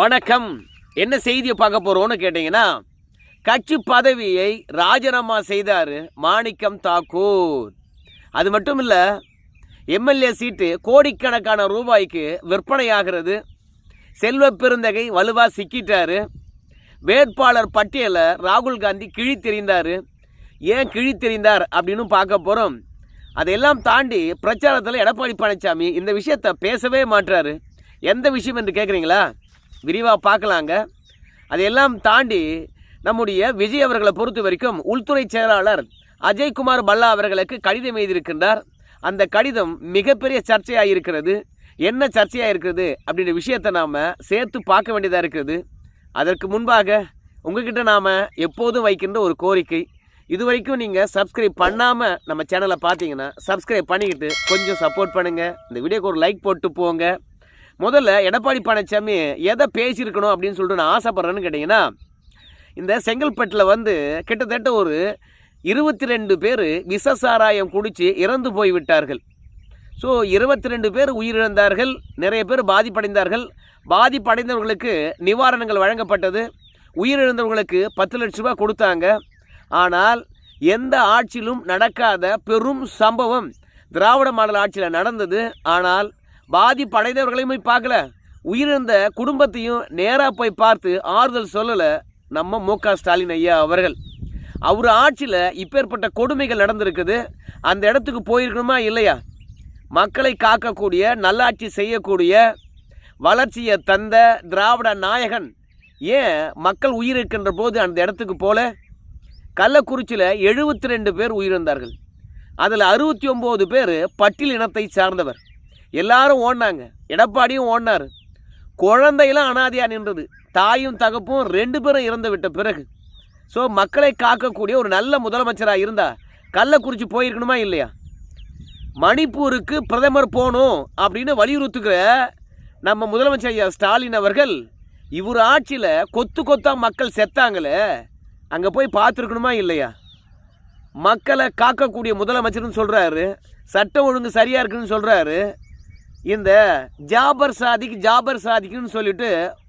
வணக்கம். என்ன செய்தியை பார்க்க போகிறோன்னு கேட்டிங்கன்னா, கட்சி பதவியை ராஜினாமா செய்தார் மாணிக்கம் தாக்கூர். அது மட்டும் இல்லை, எம்எல்ஏ சீட்டு கோடிக்கணக்கான ரூபாய்க்கு விற்பனையாகிறது. செல்வ பெருந்தகை வலுவாக சிக்கிட்டார். வேட்பாளர் பட்டியலை ராகுல் காந்தி கிழித்தெறிந்தார். ஏன் கிழித்தெறிந்தார் அப்படின்னு பார்க்க போகிறோம். அதையெல்லாம் தாண்டி பிரச்சாரத்தில் எடப்பாடி பழனிசாமி இந்த விஷயத்தை பேசவே மாட்டார். எந்த விஷயம் என்று கேட்குறீங்களா? விரிவாக பார்க்கலாங்க. அதையெல்லாம் தாண்டி நம்முடைய விஜய் அவர்களை பொறுத்த வரைக்கும் உள்துறை செயலாளர் அஜய்குமார் பல்லா அவர்களுக்கு கடிதம் எழுதியிருக்கின்றார். அந்த கடிதம் மிகப்பெரிய சர்ச்சையாக இருக்கிறது. என்ன சர்ச்சையாக இருக்கிறது அப்படின்ற விஷயத்தை நாம் சேர்த்து பார்க்க வேண்டியதாக இருக்கிறது. அதற்கு முன்பாக உங்ககிட்ட நாம் எப்போதும் வைக்கின்ற ஒரு கோரிக்கை, இது வரைக்கும் நீங்கள் சப்ஸ்கிரைப் பண்ணாமல் நம்ம சேனலை பார்த்தீங்கன்னா சப்ஸ்கிரைப் பண்ணிக்கிட்டு கொஞ்சம் சப்போர்ட் பண்ணுங்கள். இந்த வீடியோக்கு ஒரு லைக் போட்டு போங்க. முதல்ல எடப்பாடி பழனிசாமி எதை பேசியிருக்கணும் அப்படின்னு சொல்லிட்டு நான் ஆசைப்பட்றேன்னு கேட்டிங்கன்னா, இந்த செங்கல்பட்டில் கிட்டத்தட்ட ஒரு 22 பேர் விஷசாராயம் குடித்து இறந்து போய்விட்டார்கள். ஸோ 22 பேர் உயிரிழந்தார்கள், நிறைய பேர் பாதிப்படைந்தார்கள். பாதிப்படைந்தவர்களுக்கு நிவாரணங்கள் வழங்கப்பட்டது. உயிரிழந்தவர்களுக்கு 10 லட்ச ரூபா கொடுத்தாங்க. ஆனால் எந்த ஆட்சியிலும் நடக்காத பெரும் சம்பவம் திராவிட மாடல் ஆட்சியில் நடந்தது. ஆனால் பாதிப்படைந்தவர்களையும் போய் பார்க்கல, உயிரிழந்த குடும்பத்தையும் நேராக போய் பார்த்து ஆறுதல் சொல்லலை நம்ம மு.க. ஸ்டாலின் ஐயா அவர்கள். அவர் ஆட்சியில் இப்பேற்பட்ட கொடுமைகள் நடந்திருக்குது. அந்த இடத்துக்கு போயிருக்கணுமா இல்லையா? மக்களை காக்கக்கூடிய, நல்லாட்சி செய்யக்கூடிய, வளர்ச்சியை தந்த திராவிட நாயகன் ஏன் மக்கள் உயிரிழக்கின்ற போது அந்த இடத்துக்கு போல? கள்ளக்குறிச்சியில் 72 பேர் உயிரிழந்தார்கள். அதில் 69 பேர் பட்டியல் இனத்தை சார்ந்தவர். எல்லாரும் ஓடினாங்க, எடப்பாடியும் ஓடினார். குழந்தையெல்லாம் அனாதையாக நின்றது. தாயும் தகப்பும் 2 பேரும் இறந்து விட்ட பிறகு. ஸோ மக்களை காக்கக்கூடிய ஒரு நல்ல முதலமைச்சராக இருந்தால் கள்ளக்குறிச்சி போயிருக்கணுமா இல்லையா? மணிப்பூருக்கு பிரதமர் போகணும் அப்படின்னு வலியுறுத்துகிற நம்ம முதலமைச்சர் ஐயா ஸ்டாலின் அவர்கள் இவர் ஆட்சியில் கொத்து கொத்தாக மக்கள் செத்தாங்களே, அங்கே போய் பார்த்துருக்கணுமா இல்லையா? மக்களை காக்கக்கூடிய முதலமைச்சர்னு சொல்கிறாரு, சட்டம் ஒழுங்கு சரியாக இருக்குன்னு சொல்கிறாரு. இந்த ஜாபர் சாதிக்குன்னு சொல்லிட்டு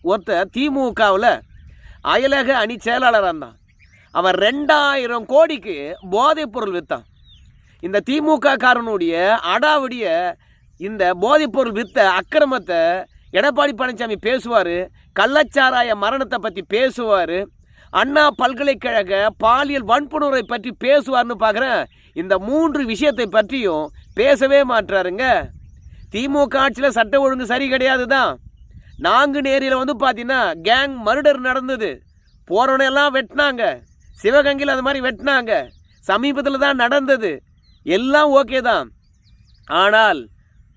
ஒருத்தர் திமுகவில் அயலக அணி செயலாளராக இருந்தான். அவன் 2000 கோடிக்கு போதைப் பொருள் விற்றான். இந்த திமுக காரனுடைய அடாவடிய இந்த போதைப் பொருள் விற்ற அக்கிரமத்தை எடப்பாடி பழனிசாமி பேசுவார். கள்ளச்சாராய மரணத்தை பற்றி பேசுவார். அண்ணா பல்கலைக்கழக பாலியல் வன்புணர்வை பற்றி பேசுவார்னு பார்க்குறேன். இந்த 3 விஷயத்தை பற்றியும் பேசவே மாட்டுறாருங்க. திமுக ஆட்சியில் சட்ட ஒழுங்கு சரி கிடையாது தான். நாங்குநேரியில் பார்த்தீங்கன்னா கேங் மர்டர் நடந்தது. போகிறவனையெல்லாம் வெட்டினாங்க. சிவகங்கையில் அது மாதிரி வெட்டினாங்க. சமீபத்தில் தான் நடந்தது. எல்லாம் ஓகே தான். ஆனால்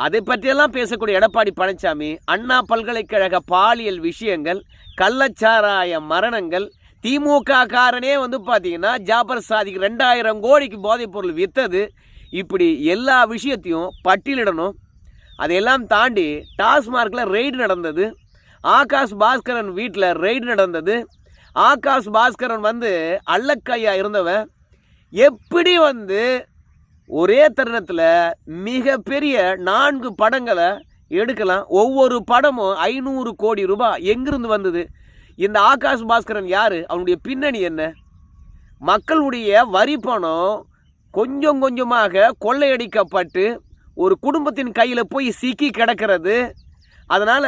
அதை பற்றியெல்லாம் பேசக்கூடிய எடப்பாடி பழனிசாமி அண்ணா பல்கலைக்கழக பாலியல் விஷயங்கள், கள்ளச்சாராய மரணங்கள், திமுக காரனே பார்த்தீங்கன்னா ஜாபர் சாதிக்கு 2000 கோடிக்கு போதைப் பொருள் விற்றது, இப்படி எல்லா விஷயத்தையும் பட்டியலிடணும். அதையெல்லாம் தாண்டி டாஸ்மார்க்கில் ரெய்டு நடந்தது. ஆகாஷ் பாஸ்கரன் வீட்டில் ரெய்டு நடந்தது. ஆகாஷ் பாஸ்கரன் அல்லக்கையா இருந்தவன் எப்படி ஒரே தருணத்தில் மிகப்பெரிய 4 படங்களை எடுக்கலாம். ஒவ்வொரு படமும் 500 கோடி ரூபாய் எங்கிருந்து வந்தது? இந்த ஆகாஷ் பாஸ்கரன் யார்? அவனுடைய பின்னணி என்ன? மக்களுடைய வரி பணம் கொஞ்சம் கொஞ்சமாக கொள்ளையடிக்கப்பட்டு ஒரு குடும்பத்தின் கையில் போய் சிக்கி கிடக்கிறது. அதனால்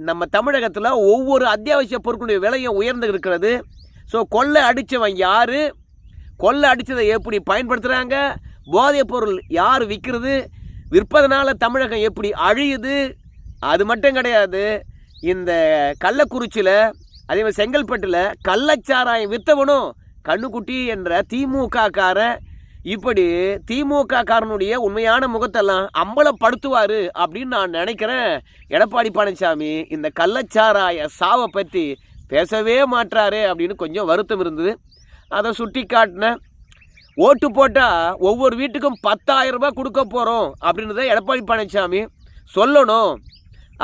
நம்ம தமிழகத்தில் ஒவ்வொரு அத்தியாவசிய பொருட்களுடைய விலையும் உயர்ந்து இருக்கிறது. ஸோ கொள்ளை அடித்தவன் யார்? கொள்ளை அடித்ததை எப்படி பயன்படுத்துகிறாங்க? போதைப் பொருள் யார் விற்கிறது? விற்பதனால தமிழகம் எப்படி அழியுது? அது மட்டும் கிடையாது, இந்த கள்ளக்குறிச்சியில் அதே மாதிரி செங்கல்பட்டில் கள்ளச்சாராயம் விற்றவனும் கண்ணுக்குட்டி என்ற திமுக காரன். இப்படி திமுக காரனுடைய உண்மையான முகத்தெல்லாம் அம்பலப்படுத்துவார் அப்படின்னு நான் நினைக்கிறேன். எடப்பாடி பழனிசாமி இந்த கள்ளச்சாராய சாவை பற்றி பேசவே மாட்டாரு அப்படின்னு கொஞ்சம் வருத்தம் இருந்தது. அதை சுட்டி காட்டினேன். ஓட்டு போட்டால் ஒவ்வொரு வீட்டுக்கும் 10,000 ரூபாய் கொடுக்க போகிறோம் அப்படின்றத எடப்பாடி பழனிசாமி சொல்லணும்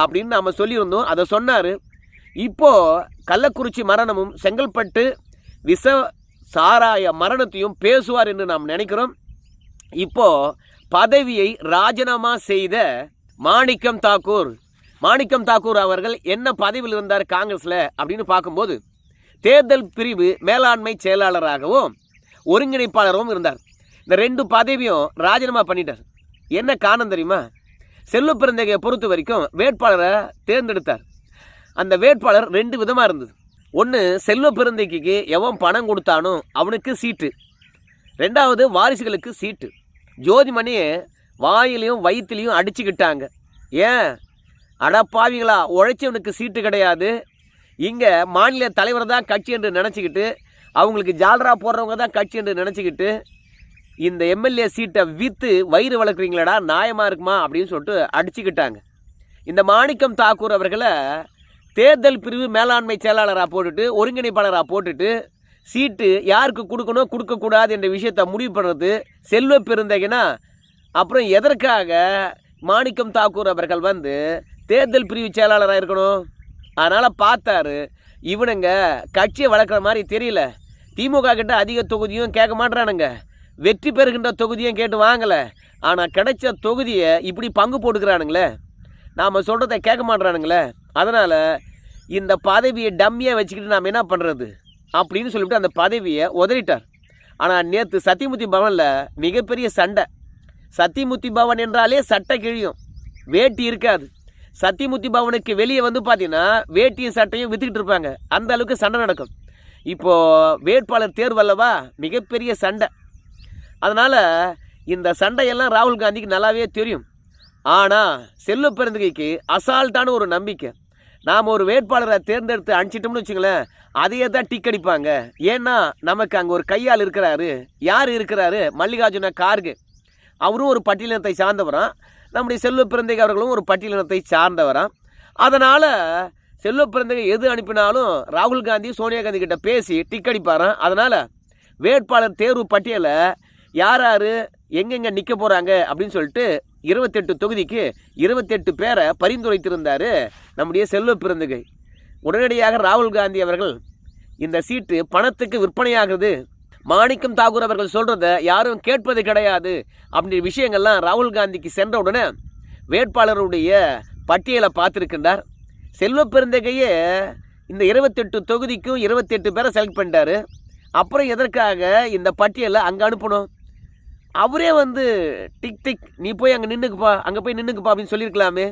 அப்படின்னு நாம் சொல்லியிருந்தோம். அதை சொன்னார். இப்போது கள்ளக்குறிச்சி மரணமும் செங்கல்பட்டு சாராய மரணத்தையும் பேசுவார் என்று நாம் நினைக்கிறோம். இப்போ பதவியை ராஜினாமா செய்த மாணிக்கம் தாக்கூர் மாணிக்கம் தாக்கூர் அவர்கள் என்ன பதவியில் இருந்தார் காங்கிரஸில் அப்படின்னு பார்க்கும்போது தேர்தல் பிரிவு மேலாண்மை செயலாளராகவும் ஒருங்கிணைப்பாளராகவும் இருந்தார். இந்த 2 பதவியும் ராஜினாமா பண்ணிட்டார். என்ன காரணம் தெரியுமா? செல்வ பெருந்தகையை பொறுத்த வரைக்கும் வேட்பாளரை தேர்ந்தெடுத்தார். அந்த வேட்பாளர் 2 விதமாக இருந்தது. ஒன்று, செல்வ பெருந்தகைக்கு எவன் பணம் கொடுத்தானோ அவனுக்கு சீட்டு. 2வது, வாரிசுகளுக்கு சீட்டு. ஜோதிமணியை வாயிலையும் வயிற்றுலையும் அடிச்சுக்கிட்டாங்க. ஏன் அடப்பாவிங்களா, உழைச்சவனுக்கு சீட்டு கிடையாது, இங்கே மாநில தலைவர் தான் கட்சி என்று நினச்சிக்கிட்டு, அவங்களுக்கு ஜால்ரா போடுறவங்க தான் கட்சி என்று நினச்சிக்கிட்டு இந்த எம்எல்ஏ சீட்டை விற்று வயிறு வளர்க்குறீங்களடா, நியாயமாக இருக்குமா அப்படின்னு சொல்லிட்டு அடிச்சுக்கிட்டாங்க. இந்த மாணிக்கம் தாக்கூர் அவர்களை தேர்தல் பிரிவு மேலாண்மை செயலாளராக போட்டுட்டு ஒருங்கிணைப்பாளராக போட்டுட்டு சீட்டு யாருக்கு கொடுக்கணும் கொடுக்கக்கூடாது என்ற விஷயத்தை முடிவு பண்ணுறது செல்வ பெருந்தகைனா, அப்புறம் எதற்காக மாணிக்கம் தாக்கூர் அவர்கள் வந்து தேர்தல் பிரிவு செயலாளராக இருக்கணும்? அதனால் பார்த்தாரு, இவனுங்க கட்சியை வளர்க்குற மாதிரி தெரியல, திமுக கிட்ட அதிக தொகுதியும் கேட்க மாட்டுறானுங்க, வெற்றி பெறுகின்ற தொகுதியும் கேட்டு வாங்கலை, ஆனால் கிடைச்ச தொகுதியை இப்படி பங்கு போட்டுக்கிறானுங்களே, நாம் சொல்கிறத கேட்க மாட்டுறானுங்களே, அதனால் இந்த பதவியை டம்மியாக வச்சுக்கிட்டு நாம் என்ன பண்ணுறது அப்படின்னு சொல்லிவிட்டு அந்த பதவியை உதறிட்டார். ஆனால் நேற்று சத்தியமூர்த்தி பவனில் மிகப்பெரிய சண்டை. சத்தியமூர்த்தி பவன் என்றாலே சட்டை கிழியும், வேட்டி இருக்காது. சத்தியமூர்த்தி பவனுக்கு வெளியே வந்து பார்த்தீங்கன்னா வேட்டியும் சட்டையும் விற்றுக்கிட்டு இருப்பாங்க, அந்த அளவுக்கு சண்டை நடக்கும். இப்போது வேட்பாளர் தேர்வல்லவா, மிகப்பெரிய சண்டை. அதனால் இந்த சண்டையெல்லாம் ராகுல் காந்திக்கு நல்லாவே தெரியும். ஆனால் செல்வ பெருந்தகைக்கு அசால்ட்டான ஒரு நம்பிக்கை, நாம் ஒரு வேட்பாளரை தேர்ந்தெடுத்து அனுப்பிச்சிட்டோம்னு வச்சுங்களேன், அதையே தான் டிக் அடிப்பாங்க. ஏன்னா நமக்கு அங்கே ஒரு கையால் இருக்கிறாரு. யார் இருக்கிறாரு? மல்லிகார்ஜுன கார்கே. அவரும் ஒரு பட்டியலினத்தை சார்ந்தவரான். நம்முடைய செல்வ பெருந்தகை அவர்களும் ஒரு பட்டியலினத்தை சார்ந்தவரான். அதனால் செல்வ பெருந்தகை எது அனுப்பினாலும் ராகுல் காந்தி சோனியா காந்தி கிட்ட பேசி டிக் அடிப்பாரான். அதனால் வேட்பாளர் தேர்வு பட்டியலை யார் யார் எங்கெங்கே நிற்க போகிறாங்க அப்படின்னு சொல்லிட்டு 28 தொகுதிக்கு 28 பேரை பரிந்துரைத்திருந்தார் நம்முடைய செல்வ பெருந்தகை. உடனடியாக ராகுல் காந்தி அவர்கள் இந்த சீட்டு பணத்துக்கு விற்பனையாகுது, மாணிக்கம் தாக்கூர் அவர்கள் சொல்கிறத யாரும் கேட்பது கிடையாது அப்படின்ற விஷயங்கள்லாம் ராகுல் காந்திக்கு சென்ற உடனே வேட்பாளருடைய பட்டியலை பார்த்துருக்கின்றார். செல்வ பெருந்தகையே இந்த 28 தொகுதிக்கும் 28 பேரை செலக்ட் பண்ணிட்டார். அப்புறம் எதற்காக இந்த பட்டியலை அங்கே அனுப்பணும்? அவரே வந்து டிக் டிக் நீ போய் அங்கே நின்றுக்குப்பா, அங்கே போய் நின்றுக்குப்பா அப்படின்னு சொல்லியிருக்கலாமே.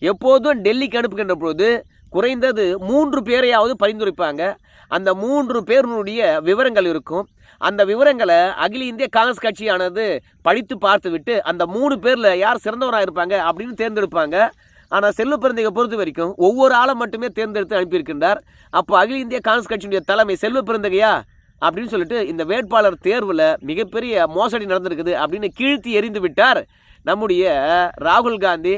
எப்போதும் டெல்லிக்கு அனுப்புகின்ற பொழுது குறைந்தது 3 பேரையாவது பரிந்துரைப்பாங்க. அந்த 3 பேருடைய விவரங்கள் இருக்கும். அந்த விவரங்களை அகில இந்திய காங்கிரஸ் கட்சியானது படித்து பார்த்து விட்டு அந்த 3 பேரில் யார் சிறந்தவராக இருப்பாங்க அப்படின்னு தேர்ந்தெடுப்பாங்க. ஆனால் செல்வ பெருந்தகை பொறுத்த வரைக்கும் ஒவ்வொரு ஆளை மட்டுமே தேர்ந்தெடுத்து அனுப்பியிருக்கின்றார். அப்போ அகில இந்திய காங்கிரஸ் கட்சியினுடைய தலைமை செல்வ பெருந்தகையா அப்படின்னு சொல்லிட்டு இந்த வேட்பாளர் தேர்வில் மிகப்பெரிய மோசடி நடந்திருக்குது அப்படின்னு கீழ்த்தி எறிந்து விட்டார் நம்முடைய ராகுல் காந்தி.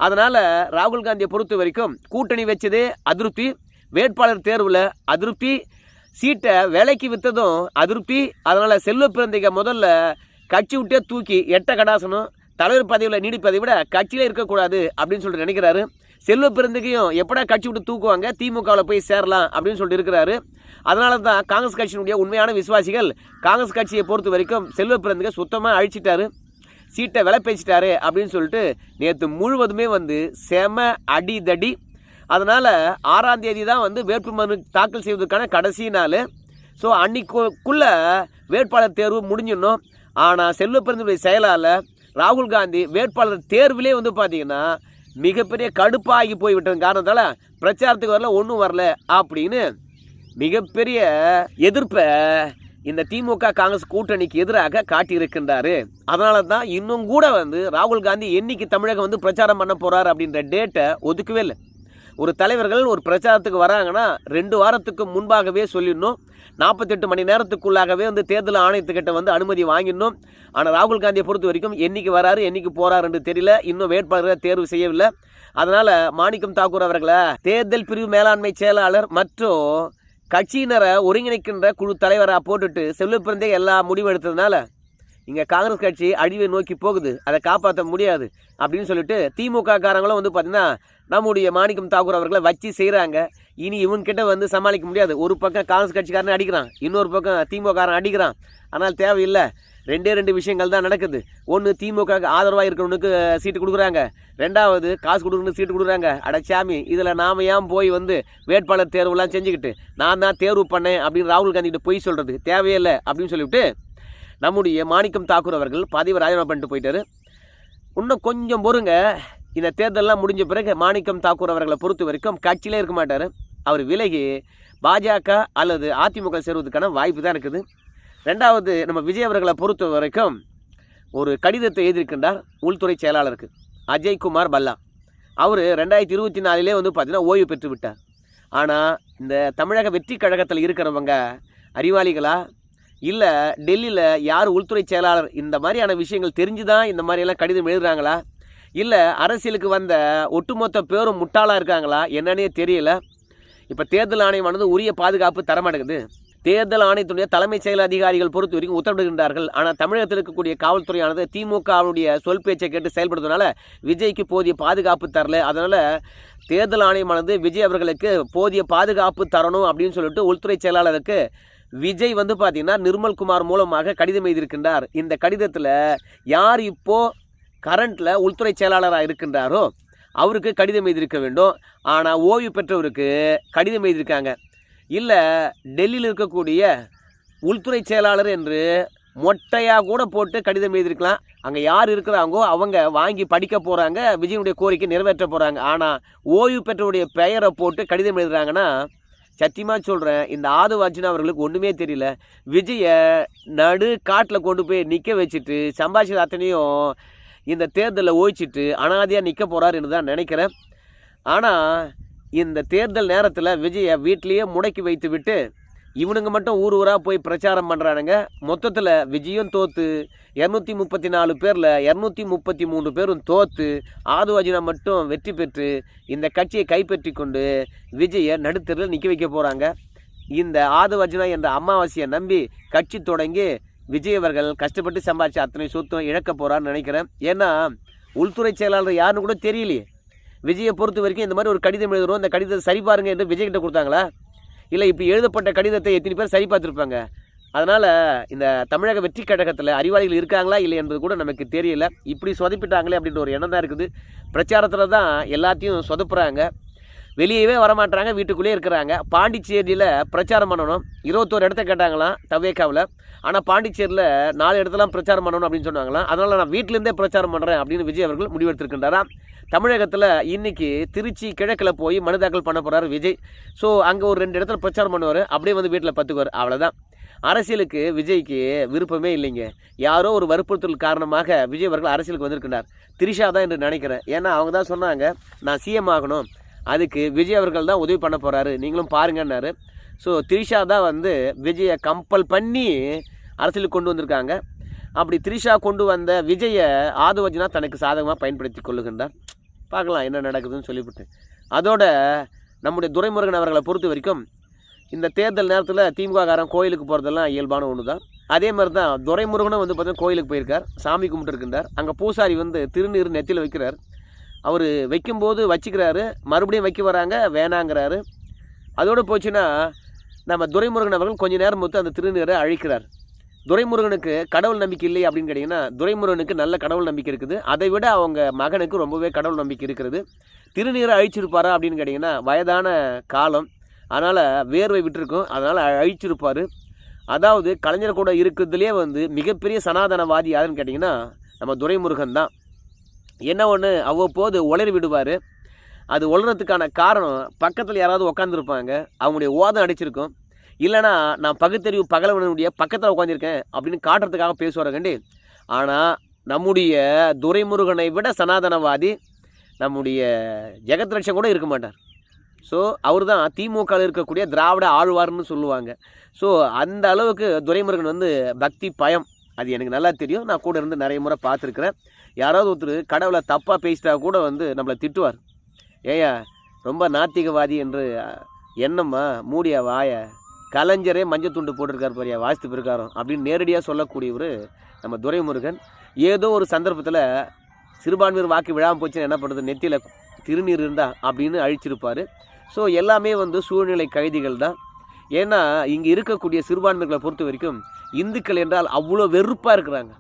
அதனால் ராகுல் காந்தியை பொறுத்த வரைக்கும் கூட்டணி வச்சதே அதிருப்தி, வேட்பாளர் தேர்வில் அதிருப்தி, சீட்டை வேலைக்கு விற்றதும் அதிருப்தி. அதனால் செல்வ பெருந்தகை முதல்ல கட்சி விட்டே தூக்கி எட்ட கடாசனம், தலைவர் பதவியில் நீடிப்பதை விட கட்சியில் இருக்கக்கூடாது அப்படின்னு சொல்லிட்டு நினைக்கிறாரு. செல்வ பெருந்தகையும் எப்படா கட்சி விட்டு தூக்குவாங்க, திமுகவில் போய் சேரலாம் அப்படின்னு சொல்லிட்டு இருக்கிறாரு. அதனால தான் காங்கிரஸ் கட்சியினுடைய உண்மையான விசுவாசிகள் காங்கிரஸ் கட்சியை பொறுத்த வரைக்கும் செல்வ பெருந்தகை சுத்தமாக அழிச்சிட்டாரு, சீட்டை விலை பேசிட்டாரு அப்படின்னு சொல்லிட்டு நேற்று முழுவதுமே வந்து செம அடிதடி. அதனால் 6ஆம் தேதி தான் வந்து வேட்புமனு தாக்கல் செய்வதற்கான கடைசி நாள். ஸோ அன்னைக்குள்ளே வேட்பாளர் தேர்வு முடிஞ்சிடணும். ஆனால் செல்வ பெருந்தகையுடைய செயலால் ராகுல் காந்தி வேட்பாளர் தேர்விலே வந்து பார்த்திங்கன்னா மிகப்பெரிய கடுப்பாகி போய்விட்டது காரணத்தால் பிரச்சாரத்துக்கு வரல, ஒன்றும் வரல அப்படின்னு மிகப்பெரிய எதிர்ப்பை இந்த திமுக காங்கிரஸ் கூட்டணிக்கு எதிராக காட்டியிருக்கின்றாரு. அதனால தான் இன்னும் கூட வந்து ராகுல் காந்தி என்னைக்கு தமிழகம் வந்து பிரச்சாரம் பண்ண போகிறார் அப்படின்ற டேட்டை ஒதுக்கவே இல்லை. ஒரு தலைவர்கள் ஒரு பிரச்சாரத்துக்கு வராங்கன்னா 2 வாரத்துக்கு முன்பாகவே சொல்லிடணும், 48 மணி நேரத்துக்குள்ளாகவே வந்து தேர்தல் ஆணையத்துக்கிட்ட வந்து அனுமதி வாங்கிடணும். ஆனால் ராகுல் காந்தியை பொறுத்த வரைக்கும் என்னைக்கு வராரு என்னைக்கு போகிறாருன்னு தெரியல, இன்னும் வேட்பாளரை தேர்வு செய்யவில்லை. அதனால் மாணிக்கம் தாக்கூர் அவர்களை தேர்தல் பிரிவு மேலாண்மை செயலாளர் மற்றும் கட்சியினரை ஒருங்கிணைக்கின்ற குழு தலைவராக போட்டுட்டு செல்வ பெருந்தகை எல்லா முடிவு எடுத்ததுனால இங்கே காங்கிரஸ் கட்சி அழிவை நோக்கி போகுது, அதை காப்பாற்ற முடியாது அப்படின்னு சொல்லிட்டு திமுக காரங்களும் வந்து பார்த்திங்கன்னா நம்முடைய மாணிக்கம் தாக்கூர் அவர்களை வச்சு செய்கிறாங்க. இனி இவன்கிட்ட வந்து சமாளிக்க முடியாது. ஒரு பக்கம் காங்கிரஸ் கட்சிக்காரன் அடிக்கிறான், இன்னொரு பக்கம் திமுக காரன் அடிக்கிறான். ஆனால் தேவையில்லை, ரெண்டு விஷயங்கள் தான் நடக்குது. ஒன்று, திமுக ஆதரவாக இருக்கிறவனுக்கு சீட்டு கொடுக்குறாங்க. ரெண்டாவது, காசு கொடுக்கணும் சீட்டு கொடுக்குறாங்க. அடச்சாமி, இதில் நாம் ஏன் போய் வந்து வேட்பாளர் தேர்வுலாம் செஞ்சுக்கிட்டு நான் தான் தேர்வு பண்ணேன் அப்படின்னு ராகுல் காந்திகிட்ட பொய் சொல்கிறது தேவையில்லை அப்படின்னு சொல்லிவிட்டு நம்முடைய மாணிக்கம் தாக்கூர் அவர்கள் பதவி ராஜினாமா பண்ணிட்டு போயிட்டாரு. இன்னும் கொஞ்சம் பொறுங்க, இந்த தேர்தலெலாம் முடிஞ்ச பிறகு மாணிக்கம் தாக்கூர் அவர்களை பொறுத்த வரைக்கும் கட்சியிலே இருக்க மாட்டார். அவர் விலகி பாஜக அல்லது அதிமுக சேருவதற்கான வாய்ப்பு தான் இருக்குது. ரெண்டாவது, நம்ம விஜய் அவர்களை பொறுத்த வரைக்கும் ஒரு கடிதத்தை எழுதியிருக்கின்றார் உள்துறை செயலாளருக்கு அஜய்குமார் பல்லா. அவர் 2024 வந்து பார்த்திங்கன்னா ஓய்வு பெற்று விட்டார். ஆனால் இந்த தமிழக வெற்றி கழகத்தில் இருக்கிறவங்க அறிவாளிகளா, இல்லை டெல்லியில் யார் உள்துறை செயலாளர் இந்த மாதிரியான விஷயங்கள் தெரிஞ்சு தான் இந்த மாதிரியெல்லாம் கடிதம் எழுதுகிறாங்களா, இல்லை அரசியலுக்கு வந்த ஒட்டுமொத்த பேரும் முட்டாளாக இருக்காங்களா என்னன்னே தெரியல. இப்போ தேர்தல் ஆணையமானது உரிய பாதுகாப்பு தரமாட்டேங்குது. தேர்தல் ஆணையத்துடைய தலைமைச் செயல் அதிகாரிகள் பொறுத்த வரைக்கும் உத்தரவிடுகின்றார்கள். ஆனால் தமிழகத்தில் இருக்கக்கூடிய காவல்துறையானது திமுகவுடைய சொல் பேச்சை கேட்டு செயல்படுறதுனால விஜய்க்கு போதிய பாதுகாப்பு தரல. அதனால் தேர்தல் ஆணையமானது விஜய் அவர்களுக்கு போதிய பாதுகாப்பு தரணும் அப்படின்னு சொல்லிட்டு உள்துறை செயலாளருக்கு விஜய் வந்து பார்த்திங்கன்னா நிர்மல்குமார் மூலமாக கடிதம் எழுதியிருக்கின்றார். இந்த கடிதத்தில் யார் இப்போது கரண்ட்டில் உள்துறை செயலாளராக இருக்கின்றாரோ அவருக்கு கடிதம் எழுதியிருக்க வேண்டும். ஆனால் ஓய்வு பெற்றவருக்கு கடிதம் எழுதியிருக்காங்க. இல்லை டெல்லியில் இருக்கக்கூடிய உள்துறை செயலாளர் என்று மொட்டையாக கூட போட்டு கடிதம் எழுதியிருக்கலாம். அங்கே யார் இருக்கிறாங்கோ அவங்க வாங்கி படிக்க போகிறாங்க, விஜயனுடைய கோரிக்கை நிறைவேற்ற போகிறாங்க. ஆனால் ஓய்வு பெற்றவருடைய பெயரை போட்டு கடிதம் எழுதுகிறாங்கன்னா சத்தியமாக சொல்கிறேன், இந்த ஆதவாச்சினா அவர்களுக்கு ஒன்றுமே தெரியல. விஜயை நடு காட்டில் கொண்டு போய் நிற்க வச்சுட்டு சம்பாஷித அத்தனையும் இந்த தேர்தலில் ஓய்ச்சிட்டு அனாதையாக நிற்க போகிறார் என்று தான் நினைக்கிறேன். ஆனால் இந்த தேர்தல் நேரத்தில் விஜயை வீட்லேயே முடக்கி வைத்து விட்டு இவனுங்க மட்டும் ஊர் ஊராக போய் பிரச்சாரம் பண்ணுறானுங்க. மொத்தத்தில் விஜயும் தோற்று 234 பேரில் 233 பேரும் தோற்று ஆதவாஜினா மட்டும் வெற்றி பெற்று இந்த கட்சியை கைப்பற்றி கொண்டு விஜயை நடுத்தரில் நிற்க வைக்க போகிறாங்க. இந்த ஆதவாஜினா என்ற அமாவாசையை நம்பி கட்சி தொடங்கி விஜய் அவர்கள் கஷ்டப்பட்டு சம்பாதிச்சு அத்தனை சொத்தும் இழக்க போகிறான்னு நினைக்கிறேன். ஏன்னா உள்துறை செயலாளர் யாருன்னு கூட தெரியலையே. விஜயை பொறுத்த வரைக்கும் இந்த மாதிரி ஒரு கடிதம் எழுதுகிறோம், இந்த கடிதத்தை சரி பாருங்க என்று விஜய்கிட்ட கொடுத்தாங்களா, இல்லை இப்படி எழுதப்பட்ட கடிதத்தை எத்தனை பேர் சரி பார்த்துருப்பாங்க. அதனால் இந்த தமிழக வெற்றி கழகத்தில் அறிவாளிகள் இருக்காங்களா இல்லை என்பது கூட நமக்கு தெரியல. இப்படி சொதப்பிட்டாங்களே அப்படின்ற ஒரு எண்ணம் தான் இருக்குது. பிரச்சாரத்தில் தான் எல்லாத்தையும் சொதப்புறாங்க, வெளியவே வரமாட்டாங்க, வீட்டுக்குள்ளேயே இருக்கிறாங்க. பாண்டிச்சேரியில் பிரச்சாரம் பண்ணணும், 21 இடத்த கேட்டாங்களாம் தவேக்காவில். ஆனால் பாண்டிச்சேரியில் 4 இடத்துலாம் பிரச்சாரம் பண்ணணும் அப்படின்னு சொன்னாங்களாம். அதனால் நான் வீட்டிலேருந்தே பிரச்சாரம் பண்ணுறேன் அப்படின்னு விஜய் அவர்கள் முடிவெடுத்திருக்கின்றாராம். தமிழகத்தில் இன்றைக்கி திருச்சி கிழக்கில் போய் மனு தாக்கல் பண்ண போகிறார் விஜய். ஸோ அங்கே ஒரு 2 இடத்துல பிரச்சாரம் பண்ணுவார், அப்படியே வந்து வீட்டில் பத்துக்குவார். அவ்வளோதான். அரசியலுக்கு விஜய்க்கு விருப்பமே இல்லைங்க. யாரோ ஒரு வற்புறுத்தல் காரணமாக விஜய் அவர்கள் அரசியலுக்கு வந்திருக்கின்றார். திரிஷா தான் என்று நினைக்கிறேன். ஏன்னா அவங்க தான் சொன்னாங்க நான் சிஎம் ஆகணும், அதுக்கு விஜய் அவர்கள் தான் உதவி பண்ண போகிறாரு, நீங்களும் பாருங்கன்னாரு. ஸோ திரிஷா தான் வந்து விஜயை கம்பல் பண்ணி அரசியலுக்கு கொண்டு வந்திருக்காங்க. அப்படி திரிஷா கொண்டு வந்த விஜயை ஆதவஜினா தனக்கு சாதகமாக பயன்படுத்தி கொள்ளுகின்றார். பார்க்கலாம் என்ன நடக்குதுன்னு சொல்லிவிட்டு. அதோட நம்முடைய துரைமுருகன் அவர்களை பொறுத்த வரைக்கும் இந்த தேர்தல் நேரத்தில் திமுககாரன் கோயிலுக்கு போகிறதெல்லாம் இயல்பான ஒன்று தான். அதே மாதிரி தான் துரைமுருகனும் வந்து பார்த்தீங்கன்னா கோயிலுக்கு போயிருக்கார், சாமி கும்பிட்டுருக்கின்றார். அங்கே பூசாரி வந்து திருநீர் நெத்தியில் வைக்கிறார். அவர் வைக்கும்போது வச்சுக்கிறாரு, மறுபடியும் வைக்க வராங்க வேணாங்கிறாரு. அதோடு போச்சுன்னா நம்ம துரைமுருகன் அவர்கள் கொஞ்சம் நேரம் பொறுத்து அந்த திருநீரை அழிக்கிறார். துரைமுருகனுக்கு கடவுள் நம்பிக்கை இல்லை அப்படின்னு கேட்டிங்கன்னா துரைமுருகனுக்கு நல்ல கடவுள் நம்பிக்கை இருக்குது. அதை விட அவங்க மகனுக்கு ரொம்பவே கடவுள் நம்பிக்கை இருக்கிறது. திருநீரை அழிச்சிருப்பாரா அப்படின்னு கேட்டிங்கன்னா வயதான காலம், அதனால் வேர்வை விட்டுருக்கும், அதனால் அழிச்சிருப்பார். அதாவது கலைஞர் கூட இருக்கிறதுலே வந்து மிகப்பெரிய சனாதனவாதி யாருன்னு கேட்டிங்கன்னா நம்ம துரைமுருகன் தான். என்ன ஒன்று அவ்வப்போது உளறி விடுவார். அது உளறதுக்கான காரணம் பக்கத்தில் யாராவது உட்காந்துருப்பாங்க, அவங்களுடைய ஓதம் அடிச்சிருக்கும். இல்லைனா நான் பகுத்தறிவு பகலவனுடைய பக்கத்தில் உட்காந்துருக்கேன் அப்படின்னு காட்டுறதுக்காக பேசுவாரங்கண்டி. ஆனால் நம்முடைய துரைமுருகனை விட சனாதனவாதி நம்முடைய ஜெகத்ரட்சன் கூட இருக்க மாட்டார். ஸோ அவர் தான் திமுகவில் இருக்கக்கூடிய திராவிட ஆழ்வார்னு சொல்லுவாங்க. ஸோ அந்த அளவுக்கு துரைமுருகன் வந்து பக்தி பயம், அது எனக்கு நல்லா தெரியும். நான் கூட இருந்து நிறைய முறை பார்த்துருக்குறேன். யாராவது ஒருத்தர் கடவுளை தப்பாக பேசிட்டா கூட வந்து நம்மளை திட்டுவார். ஏயா ரொம்ப நாத்திகவாதி என்று என்னம்மா மூடியா வாய, கலைஞரே மஞ்சள் துண்டு போட்டிருக்கார் பாரியா வாஸ்து பிரகாரம் அப்படின்னு நேரடியாக சொல்லக்கூடியவர் நம்ம துரைமுருகன். ஏதோ ஒரு சந்தர்ப்பத்தில் சிறுபான்மையர் வாக்கு விழாமல் போச்சுன்னா என்ன பண்ணுறது, நெத்தியில் திருநீர் இருந்தால் அப்படின்னு அழிச்சிருப்பார். ஸோ எல்லாமே வந்து சூழ்நிலை கைதிகள் தான். ஏன்னா இங்கே இருக்கக்கூடிய சிறுபான்மைகளை பொறுத்த வரைக்கும் இந்துக்கள் என்றால் அவ்வளோ வெறுப்பாக இருக்கிறாங்க.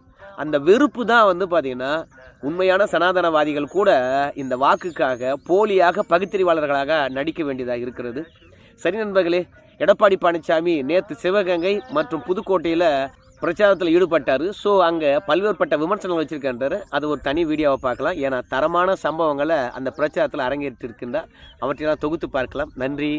அந்த வெறுப்பு தான் வந்து பார்த்திங்கன்னா உண்மையான சனாதனவாதிகள் கூட இந்த வாக்குக்காக போலியாக பகுத்தறிவாளர்களாக நடிக்க வேண்டியதாக இருக்கிறது. சரி நண்பர்களே, எடப்பாடி பழனிசாமி நேற்று சிவகங்கை மற்றும் புதுக்கோட்டையில் பிரச்சாரத்தில் ஈடுபட்டார். ஸோ அங்கே பல்வேறுபட்ட விமர்சனங்கள் வச்சுருக்கின்றார். அது ஒரு தனி வீடியோவை பார்க்கலாம். ஏன்னா தரமான சம்பவங்களை அந்த பிரச்சாரத்தில் அரங்கேற்றிருக்கின்றார். அவற்றையெல்லாம் தொகுத்து பார்க்கலாம். நன்றி.